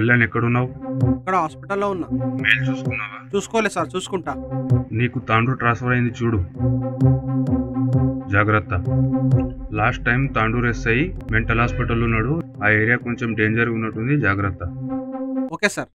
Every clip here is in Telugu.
కళ్యాణ్ ఎక్కడున్నావు? ఇక్కడ హాస్పిటల్లో ఉన్నా. మెయిల్ చూసుకున్నావా? చూసుకోలేదు సార్, చూసుకుంటా. నీకు తాండూర్ ట్రాన్స్ఫర్ అయింది చూడు, జాగ్రత్త. Last time Tandur SI mental hospital ఉన్నాడు. ఆ ఏరియా కొంచెం డేంజర్ ఉన్నట్టుంది, జాగ్రత్త. Okay sir.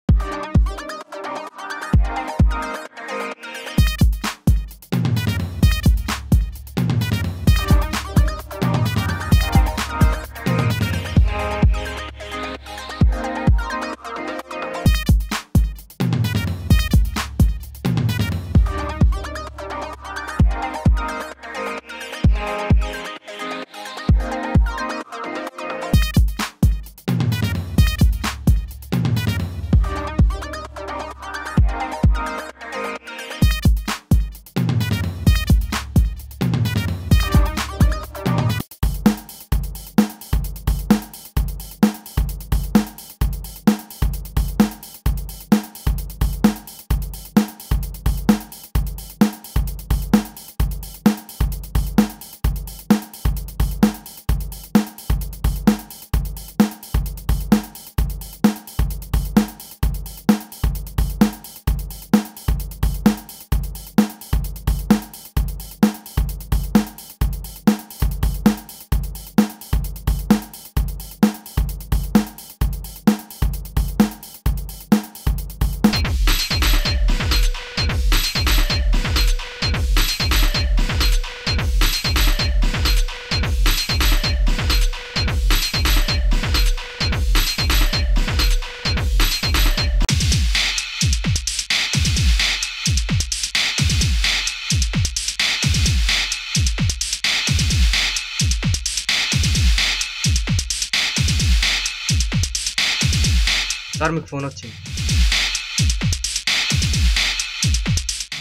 సార్ మీకు ఫోన్ వచ్చింది.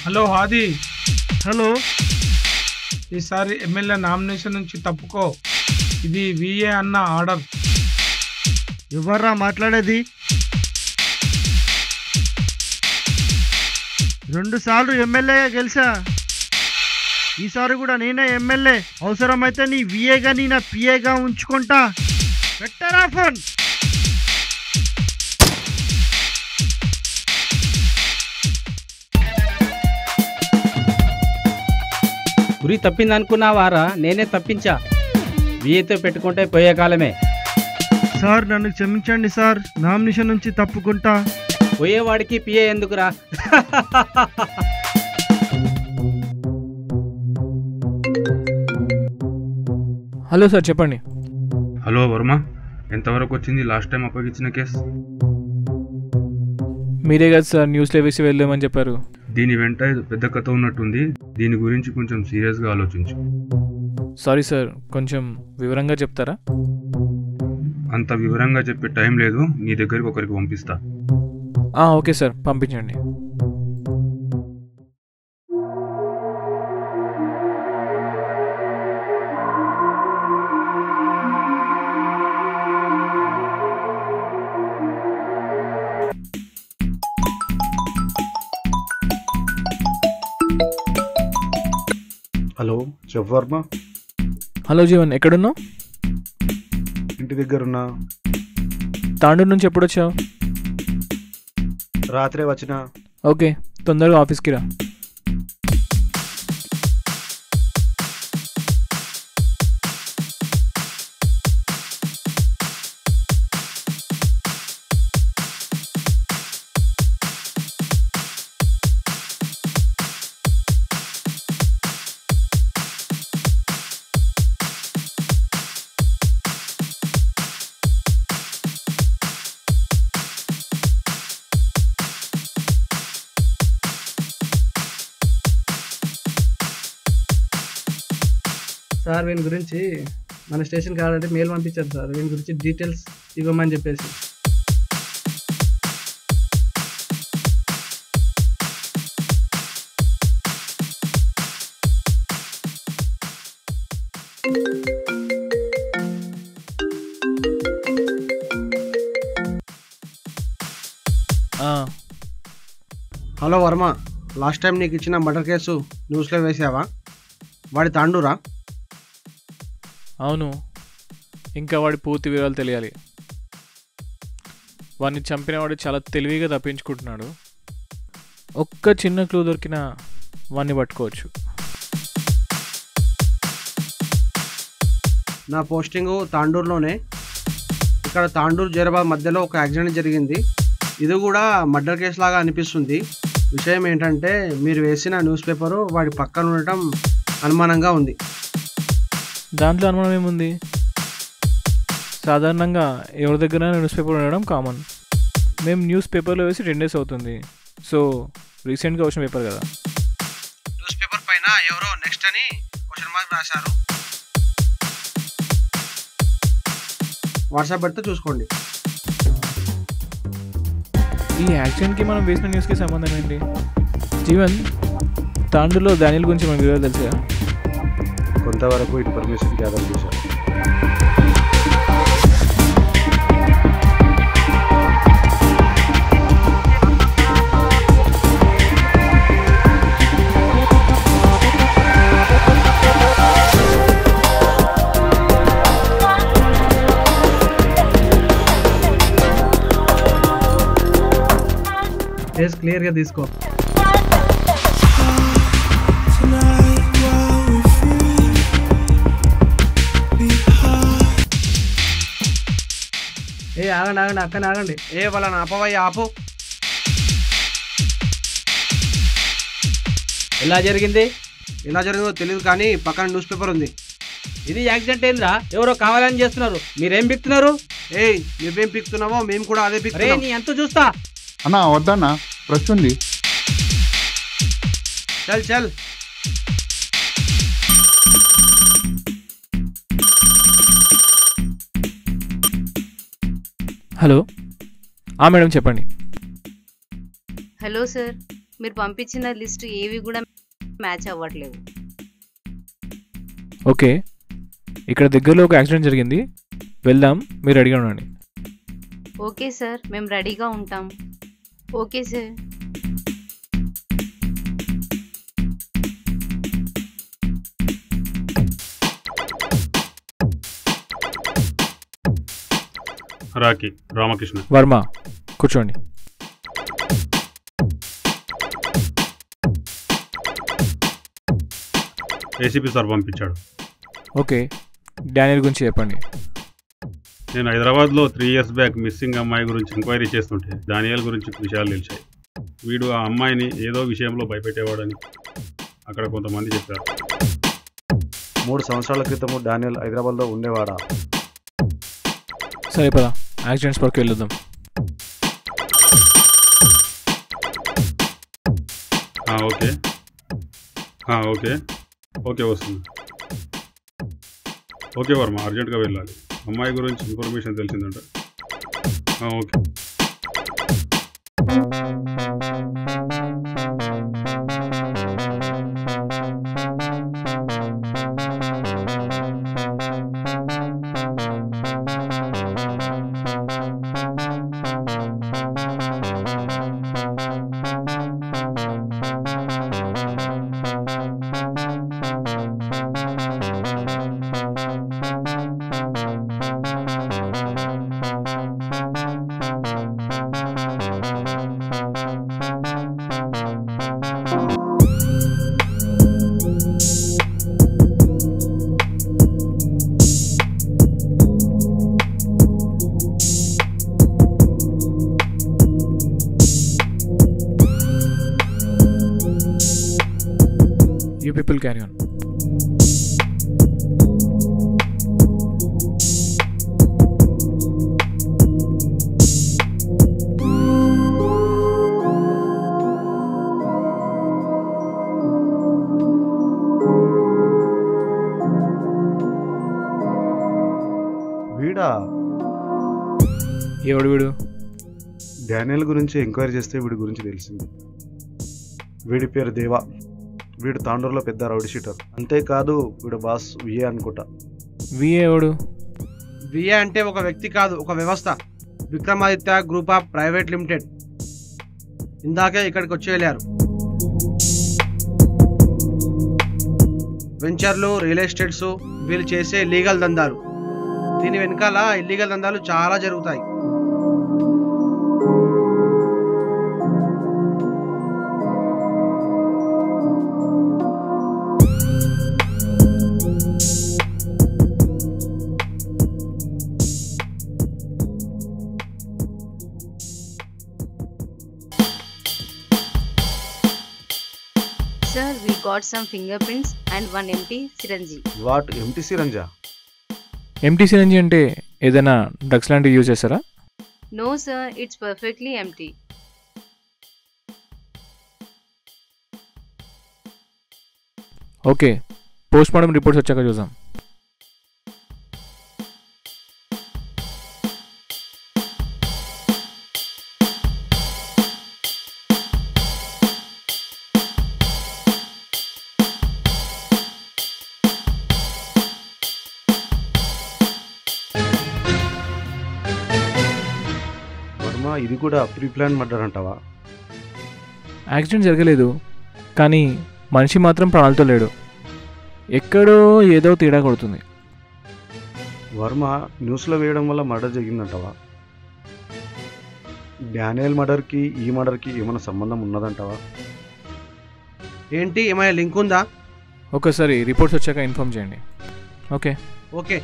హలో హాది. హలో. ఈసారి ఎమ్మెల్యే నామినేషన్ నుంచి తప్పుకో. ఇది విఏ అన్న ఆర్డర్. ఎవర్రా మాట్లాడేది? 2 సార్లు ఎమ్మెల్యేగా గెలిచా. ఈసారి కూడా నేనే ఎమ్మెల్యే. అవసరమైతే నీ విఏగా నీ నా పిఏగా ఉంచుకుంటా. పెట్టరా ఫోన్. గురి తప్పిందనుకున్నావారా? నేనే తప్పించా. వీతో పెట్టుకుంటే పోయే కాలమే. సార్ నన్ను క్షమించండి సార్, నామినేషన్ నుంచి తప్పుకుంటా. పోయేవాడికి పిఏ ఎందుకురా? హలో సార్, చెప్పండి. హలో వర్మ, ఎంతవరకు వచ్చింది లాస్ట్ టైం అప్పగించిన కేసు? మీరే కదా సార్ న్యూస్లో వేసి వెళ్ళామని చెప్పారు. దీని వెంట పెద్ద కథ ఉన్నట్టుంది. దీని గురించి కొంచెం సీరియస్గా ఆలోచించు. సారీ సార్, కొంచెం వివరంగా చెప్తారా? అంత వివరంగా చెప్పే టైం లేదు. నీ దగ్గరికి ఒకరికి పంపిస్తా. ఓకే సార్, పంపించండి. Hello, chef Varma. Hello Jeevan, ఎక్కడున్నావు? ఇంటి దగ్గరున్నా. తాండూరు నుంచి ఎప్పుడు వచ్చావు? రాత్రే వచ్చిన. ఓకే, తొందరగా ఆఫీస్కి రా. సార్ వీని గురించి మన స్టేషన్కి ఆల్రెడీ మెయిల్ పంపించారు సార్. వీని గురించి డీటెయిల్స్ ఇవ్వమని చెప్పేసి. హలో వర్మ, లాస్ట్ టైం నీకు ఇచ్చిన మర్డర్ కేసు న్యూస్లో వేసావా? వాడి తాండూరా? అవును, ఇంకా వాడి పూర్తి వివరాలు తెలియాలి. వాడిని చంపినవాడు చాలా తెలివిగా తప్పించుకుంటున్నాడు. ఒక్క చిన్న క్లూ దొరికినా వాడిని పట్టుకోవచ్చు. నా పోస్టింగు తాండూరులోనే. ఇక్కడ తాండూరు జైరాబాద్ మధ్యలో ఒక యాక్సిడెంట్ జరిగింది. ఇది కూడా మర్డర్ కేసు లాగా అనిపిస్తుంది. విషయం ఏంటంటే మీరు వేసిన న్యూస్ పేపరు వాడి పక్కన ఉండటం అనుమానంగా ఉంది. దాంట్లో అనుమానం ఏముంది? సాధారణంగా ఎవరి దగ్గర న్యూస్ పేపర్ ఉండడం కామన్. మేము న్యూస్ పేపర్లో వేసి 10 days అవుతుంది. సో రీసెంట్గా వచ్చిన పేపర్ కదా. న్యూస్ పేపర్ పైన ఎవరో నెక్స్ట్ అని క్వశ్చన్ మార్క్ రాశారు. వాట్సాప్ పెడితే చూసుకోండి. ఈ యాక్సిడెంట్కి మనం వేసిన న్యూస్కి సంబంధం ఏంటి? జీవన్, తాండూరులో డానియల్ గురించి మనకు వివరాలు తెలుసా? కొంతవరకు ఇన్ఫర్మేషన్ గ్యాదర్ చేశారు. ఫేస్ క్లియర్గా తీసుకో. ఆగండి అక్కనే ఆగండి. వాళ్ళని ఆపవయ్య, ఆపు. ఎలా జరిగింది? ఎలా జరిగిందో తెలియదు కానీ పక్కన న్యూస్ పేపర్ ఉంది. ఇది యాక్సిడెంట్ ఏంద్రా? ఎవరో కావాలని చేస్తున్నారు. మీరేం బిక్తున్నారు? నువ్వేం పిక్తున్నావో మేము కూడా అదే అరే పిక్తున్నాం. నీ ఎంత చూస్తా. అన్నా వద్దన్నా, ప్రెస్ ఉంది. చల్ చల్. హలో, మేడం చెప్పండి. హలో సార్, మీరు పంపించిన లిస్టు ఏవి కూడా మ్యాచ్ అవ్వట్లేవు. ఓకే, ఇక్కడ దగ్గరలో ఒక యాక్సిడెంట్ జరిగింది, వెళ్దాం, మీరు రెడీగా ఉండండి. ఓకే సార్, మేము రెడీగా ఉంటాం. Okay sir. Rocky Ramakrishna. Varma, కూర్చోండి. ఏసీపీ సార్ పంపించాడు. ఓకే, డానియల్ గురించి చెప్పండి. నేను హైదరాబాద్లో 3 years బ్యాక్ మిస్సింగ్ అమ్మాయి గురించి ఎంక్వైరీ చేస్తుంటే డానియల్ గురించి విషయాలు తెలిసాయి. వీడు ఆ అమ్మాయిని ఏదో విషయంలో భయపెట్టేవాడని అక్కడ కొంతమంది చెప్పారు. 3 సంవత్సరాల క్రితము డానియల్ హైదరాబాద్లో ఉండేవాడా? సరే పద, యాక్సిడెంట్ స్పాట్కి వెళ్ళొద్దాం. ఓకే ఓకే ఓకే వస్తుంది. ఓకే వర్మ, అర్జెంటుగా వెళ్ళాలి. అమ్మాయి గురించి ఇన్ఫర్మేషన్ తెలిసిందంట. Okay. You people carry on. వీడా? ఎవడు వీడు? డానియల్ గురించి ఎంక్వైరీ చేస్తే వీడి గురించి తెలిసింది. వీడి పేరు దేవా. వీడు తాండూరులో పెద్ద రౌడీ షీటర్. అంతేకాదు వీడు బాస్ విఏ అనుకుంటా. విఏ ఎవడు? విఏ అంటే ఒక వ్యక్తి కాదు, ఒక వ్యవస్థ. Vikramaditya group of private limited. ఇందాకే ఇక్కడికి వచ్చి వెళ్ళారు. వెంచర్లు, రియల్ ఎస్టేట్స్ వీళ్ళు చేసే లీగల్ దందాలు. దీని వెనకాల ఇల్లీగల్ దందాలు చాలా జరుగుతాయి. got some fingerprints and one empty syringe. What empty సిరంజా? ఎంటీ సిరంజి అంటే ఏదైనా డ్రగ్స్ లాంటివి యూజ్ చేస్తారా? No sir, it's perfectly empty. Okay, post mortem reports వచ్చాక చూద్దాం. వర్మ, ఇది కూడా ప్రీ ప్లాన్ మర్డర్ అంటావా? యాక్సిడెంట్ జరగలేదు, కానీ మనిషి మాత్రం ప్రాణాలతో లేడు. ఎక్కడో ఏదో తేడా కొడుతుంది. వర్మ, న్యూస్లో వేయడం వల్ల మర్డర్ జరిగిందంటావా? డానియల్ మర్డర్కి ఈ మర్డర్కి ఏమైనా సంబంధం ఉన్నదంటావా? ఏంటి, ఏమైనా లింక్ ఉందా? ఒకసారి రిపోర్ట్స్ వచ్చాక ఇన్ఫామ్ చేయండి. Okay okay.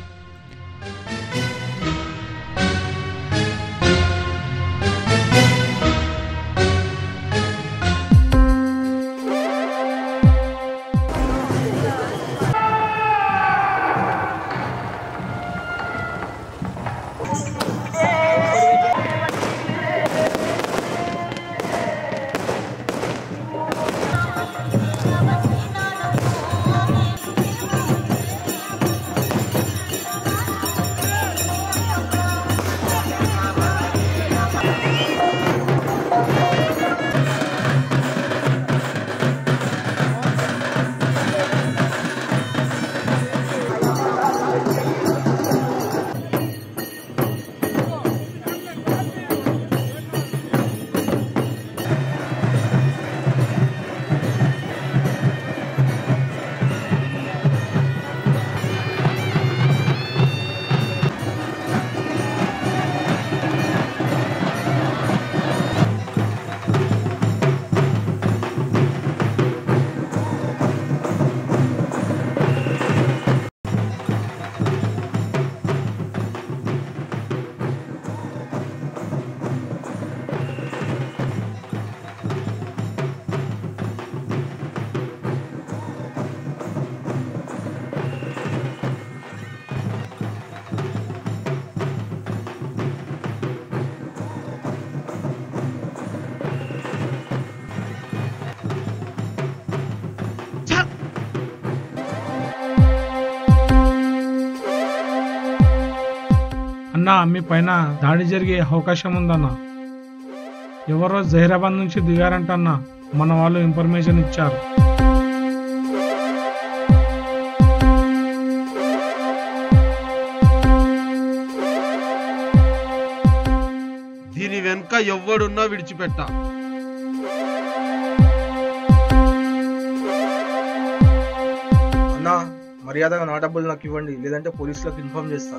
అన్నా, మీ పైన దాడి జరిగే అవకాశం ఉందన్నా. ఎవరో జహీరాబాద్ నుంచి దిగారంటన్నా, మన వాళ్ళు ఇన్ఫర్మేషన్ ఇచ్చారు. దీని వెనుక ఎవ్వడున్నా విడిచిపెట్టా. అన్నా, మర్యాదగా నా డబ్బులు నాకు ఇవ్వండి, లేదంటే పోలీసులకు ఇన్ఫార్మ్ చేస్తా.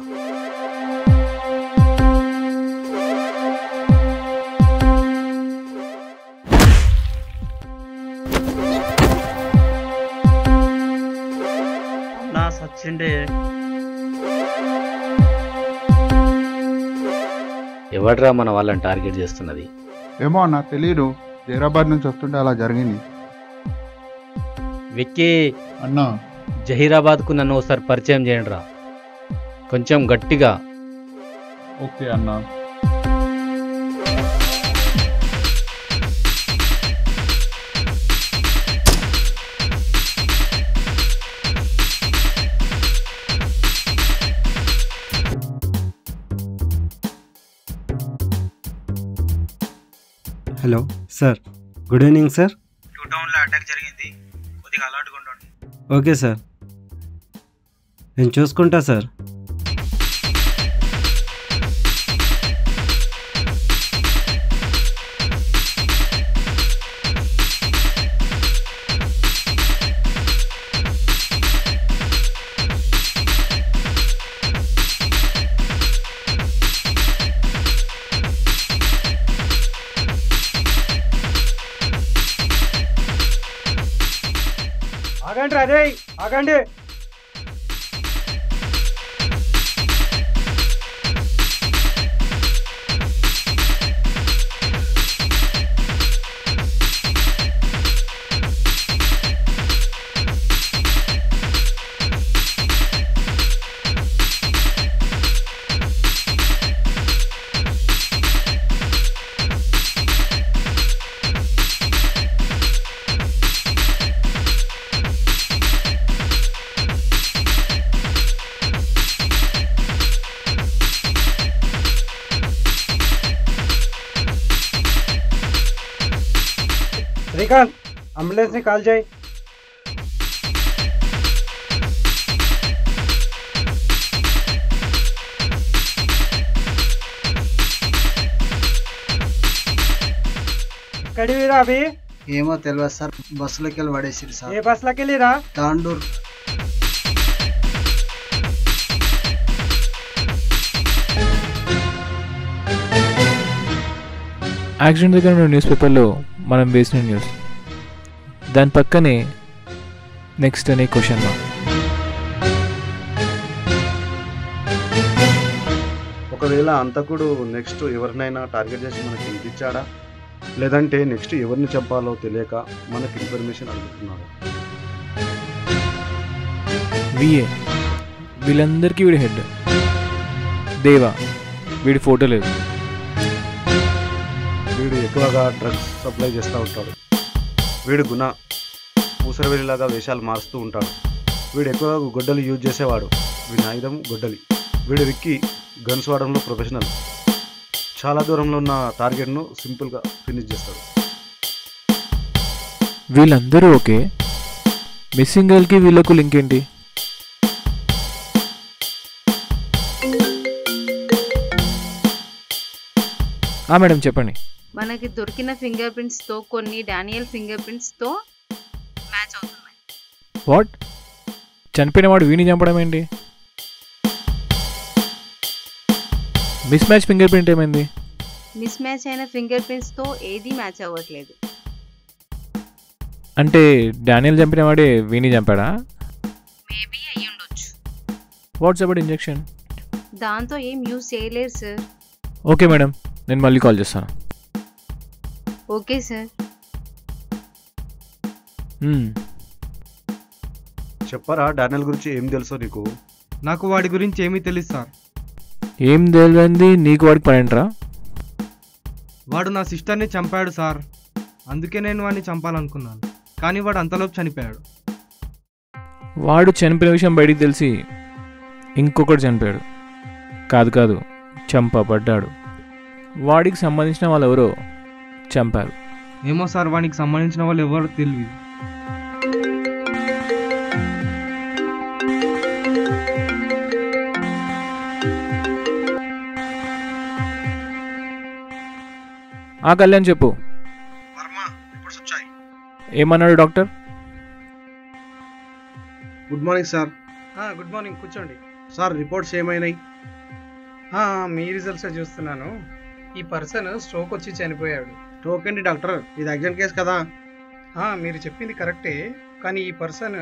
నా సచ్చిండే. ఎవడ్రా మన వాళ్ళని టార్గెట్ చేస్తున్నది? ఏమో అన్న, తెలియదు. జైరాబాద్ నుంచి వస్తుంటే అలా జరిగింది. విక్కీ అన్నా, జహీరాబాద్కు నన్ను ఒకసారి పరిచయం చేయండి రా, కొంచెం గట్టిగా. ఓకే అన్నా. Hello sir, good evening sir. Two టౌన్లో అటాక్ జరిగింది, కొద్దిగా అలర్ట్గా ఉండండి. ఓకే సార్, నేను చూసుకుంటా సార్. ఆగండి అదే, ఆగండి. శ్రీకాంత్ అంబులెన్స్ని కాల్ చేయి. ఎక్కడివిరా అవి? ఏమో తెలియదు సార్, బస్సులోకి వెళ్ళి పడేసిరు సార్. ఏ బస్సులోకి వెళ్ళిరా? తాండూర్. యాక్సిడెంట్ దగ్గర ఉన్న న్యూస్ పేపర్లో మనం వేసిన న్యూస్, దాని పక్కనే నెక్స్ట్ అనే క్వశ్చన్ మార్క్. ఒకవేళ అంతకుడు నెక్స్ట్ ఎవరినైనా టార్గెట్ చేసి మనకి వినిపించాడా, లేదంటే నెక్స్ట్ ఎవరిని చంపాలో తెలియక మనకి ఇన్ఫర్మేషన్ అడుగుతున్నాడు. విఏ వీళ్ళందరికీ వీడి హెడ్. దేవా వీడి ఫోటో లేదు. వీడు ఎక్కువగా డ్రగ్స్ సప్లై చేస్తూ ఉంటాడు. వీడు గుణ ఊసరవెల్లిలాగా వేషాలు మారుస్తూ ఉంటాడు. వీడు ఎక్కువగా గొడ్డలు యూజ్ చేసేవాడు. వీడి ఆయుధం గొడ్డలి. వీడు విక్కి గన్స్ వాడడంలో ప్రొఫెషనల్. చాలా దూరంలో ఉన్న టార్గెట్ను సింపుల్గా ఫినిష్ చేస్తాడు. వీళ్ళందరూ ఓకే, మిస్సింగ్ గర్ల్కి వీళ్ళకు లింక్ ఏంటి? మేడం చెప్పండి. మనకి దొరికిన ఫింగర్ ప్రింట్స్తో కొన్ని డానియల్ ఫింగర్ ప్రింట్స్తో మ్యాచ్ అవుతున్నాయి. వాట్? చనిపోయిన వాడు వీని చంపడం ఏంటి? మిస్ మ్యాచ్ ఫింగర్ ప్రింట్ ఏమైంది? మిస్ మ్యాచ్ అయిన ఫింగర్ ప్రింట్స్తో ఏది మ్యాచ్ అవ్వట్లేదు. అంటే డానియల్ చంపిన వాడే వీని చంపాడా? మేబీ అయ్యి ఉండొచ్చు. What's about injection? దాంతో ఏం యూజ్ చేయలేరు సార్. ఓకే మేడం, నేను మళ్ళీ కాల్ చేస్తాను. Okay sir. చెప్పరా డానియల్ గురించి ఏం తెలుసో నీకు? నాకు వాడి గురించి ఏమీ తెలియదు సార్. ఏం తెలియంది నీకు వాడికి పనేంట్రా? వాడు నా సిస్టర్ని చంపాడు సార్. అందుకే నేను వాడిని చంపాలనుకున్నాను, కానీ వాడు అంతలోపు చనిపోయాడు. వాడు చనిపోయిన విషయం బయటికి తెలిసి ఇంకొకటి చనిపోయాడు. కాదు కాదు, చంపబడ్డాడు. వాడికి సంబంధించిన వాళ్ళు ఎవరో చంపారు. ఏమో సార్, వాడికి సంబంధించిన వాళ్ళు ఎవరో తెలియదు. కళ్యాణ్ చెప్పు. ఏమన్నాడు doctor? Good morning sir. Good morning, కూర్చోండి. సార్ రిపోర్ట్స్ ఏమైనాయి? మీ రిజల్ట్స్ చూస్తున్నాను. ఈ పర్సన్ స్ట్రోక్ వచ్చి చనిపోయాడు. స్ట్రోక్ ఏంటి డాక్టర్? ఇది యాక్సిడెంట్ కేసు కదా. మీరు చెప్పింది కరెక్టే, కానీ ఈ పర్సన్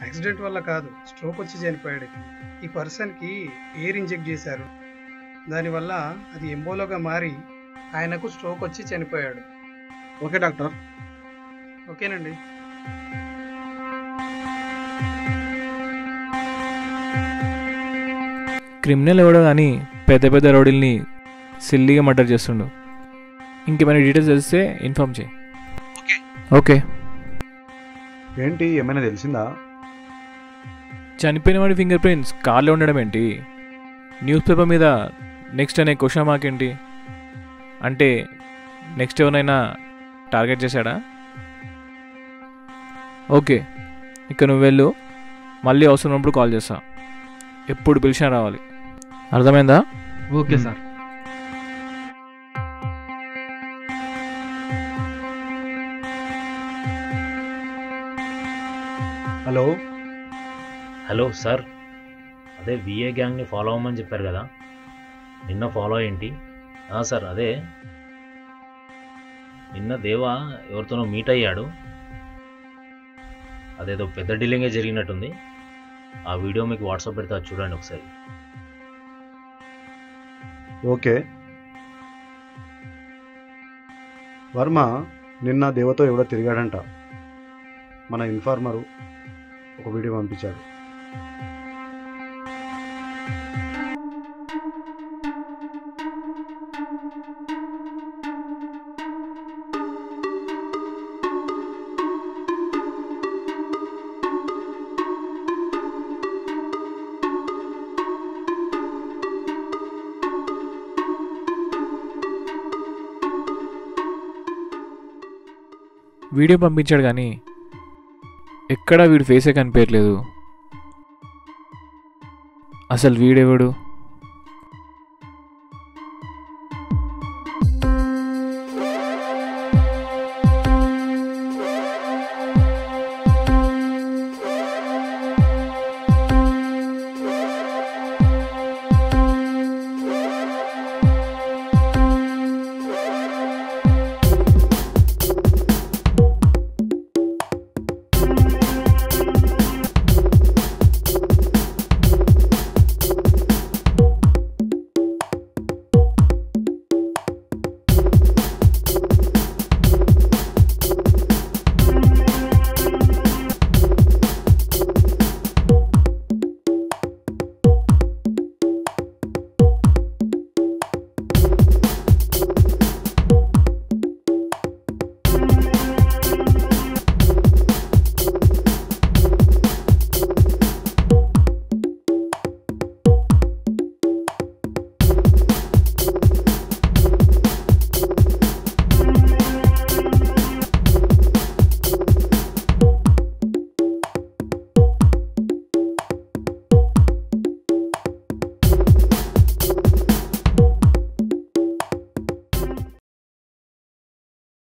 యాక్సిడెంట్ వల్ల కాదు, స్ట్రోక్ వచ్చి చనిపోయాడు. ఈ పర్సన్కి ఎయిర్ ఇంజెక్ట్ చేశారు. దానివల్ల అది ఎంబోలోగా మారి ఆయనకు స్ట్రోక్ వచ్చి చనిపోయాడు. Okay doctor. ఓకేనండి. క్రిమినల్ ఎవడో కానీ పెద్ద పెద్ద రౌడీల్ని సిల్లీగా మర్డర్ చేస్తుండు. ఇంకేమైనా డీటెయిల్స్ తెలిస్తే ఇన్ఫార్మ్ చేయి. ఓకే. ఏంటి ఏమైనా తెలిసిందా? చనిపోయిన వాడి ఫింగర్ ప్రింట్స్ కార్లో ఉండడం ఏంటి? న్యూస్ పేపర్ మీద నెక్స్ట్ అనే క్వశ్చన్ మార్క్ ఏంటి? అంటే నెక్స్ట్ ఎవరైనా టార్గెట్ చేశాడా? ఓకే, ఇక నువ్వు వెళ్ళు. మళ్ళీ అవసరం ఉన్నప్పుడు కాల్ చేస్తా. ఎప్పుడు పిలిచినా రావాలి, అర్థమైందా? Okay sir. Hello hello sir, అదే విఏ గ్యాంగ్ని ఫాలో అవ్వమని చెప్పారు కదా, నిన్న ఫాలో ఏంటి? సార్ అదే నిన్న దేవా ఎవరితోనో మీట్ అయ్యాడు. అదేదో పెద్ద డీలింగే జరిగినట్టుంది. ఆ వీడియో మీకు వాట్సాప్ పెడతా, చూడండి ఒకసారి. ఓకే. వర్మ నిన్న దేవతో ఎవడో తిరిగాడంట. మన ఇన్ఫార్మరు ఒక వీడియో పంపించాడు. వీడియో పంపించాడు కానీ ఎక్కడా వీడి ఫేసే కనిపించట్లేదు. అసలు వీడెవడు?